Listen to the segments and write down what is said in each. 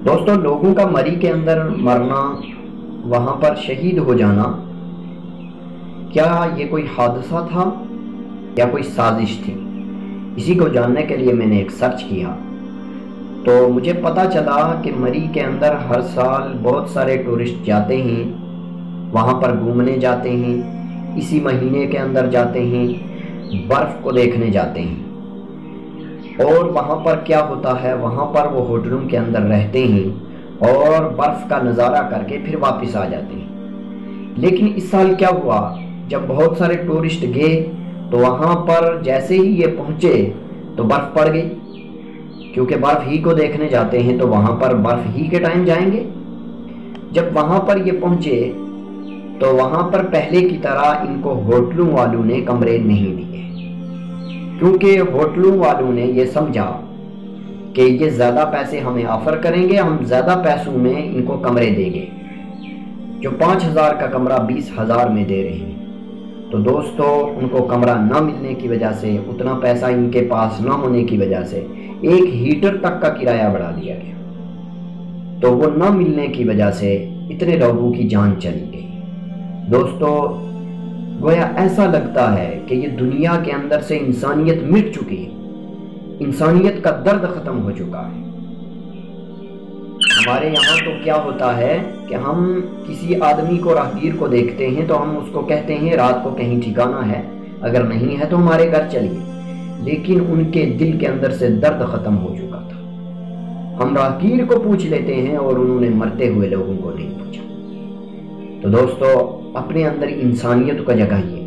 دوستو، لوگوں کا مری کے اندر مرنا، وہاں پر شہید ہو جانا، کیا یہ کوئی حادثہ تھا یا کوئی سازش تھی؟ اسی کو جاننے کے لیے میں نے ایک سرچ کیا تو مجھے پتا چلا کہ مری کے اندر ہر سال بہت سارے ٹورسٹ جاتے ہیں، وہاں پر گھومنے جاتے ہیں، اسی مہینے کے اندر جاتے ہیں، برف کو دیکھنے جاتے ہیں۔ اور وہاں پر کیا ہوتا ہے، وہاں پر وہ ہوٹلوں کے اندر رہتے ہیں اور برف کا نظارہ کر کے پھر واپس آ جاتے ہیں۔ لیکن اس سال کیا ہوا، جب بہت سارے ٹورسٹ گئے تو وہاں پر جیسے ہی یہ پہنچے تو برف پڑ گئی، کیونکہ برف ہی کو دیکھنے جاتے ہیں تو وہاں پر برف ہی کے ٹائم جائیں گے۔ جب وہاں پر یہ پہنچے تو وہاں پر پہلے کی طرح ان کو ہوٹلوں والوں نے کمرے نہیں دیے، کیونکہ ہوٹلوں والوں نے یہ سمجھا کہ یہ زیادہ پیسے ہمیں آفر کریں گے، ہم زیادہ پیسوں میں ان کو کمرے دیں گے، جو 5,000 کا کمرہ 20,000 میں دے رہے ہیں۔ تو دوستو، ان کو کمرہ نہ ملنے کی وجہ سے، اتنا پیسہ ان کے پاس نہ ہونے کی وجہ سے ایک ہیٹر تک کا کرایہ بڑھا دیا گیا، تو وہ نہ ملنے کی وجہ سے اتنے لوگوں کی جان چلی گئی۔ دوستو، گویا ایسا لگتا ہے کہ یہ دنیا کے اندر سے انسانیت مٹ چکی ہے، انسانیت کا درد ختم ہو چکا ہے۔ ہمارے یہاں تو کیا ہوتا ہے کہ ہم کسی آدمی کو، راہگیر کو دیکھتے ہیں تو ہم اس کو کہتے ہیں رات کو کہیں ٹھکانا ہے، اگر نہیں ہے تو ہمارے گھر چلیے، لیکن ان کے دل کے اندر سے درد ختم ہو چکا تھا۔ ہم راہگیر کو پوچھ لیتے ہیں اور انہوں نے مرتے ہوئے لوگوں کو نہیں پوچھا۔ تو دوستو، اپنے اندر انسانیت کو جگائیے،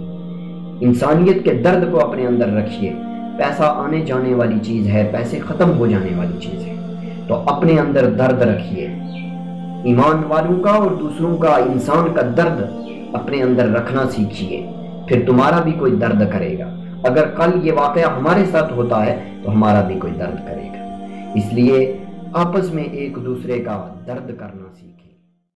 انسانیت کے درد کو اپنے اندر رکھیے۔ پیسہ آنے جانے والی چیز ہے، پیسے ختم ہو جانے والی چیز ہے، تو اپنے اندر درد رکھیے، ایمان والوں کا اور دوسروں کا، انسان کا درد اپنے اندر رکھنا سیکھیے، پھر تمہارا بھی کوئی درد کرے گا۔ اگر کل یہ واقعہ ہمارے ساتھ ہوتا ہے تو ہمارا بھی کوئی درد کرے گا۔ اس لیے آپس میں ایک دوسرے کا درد کرنا سیکھیے۔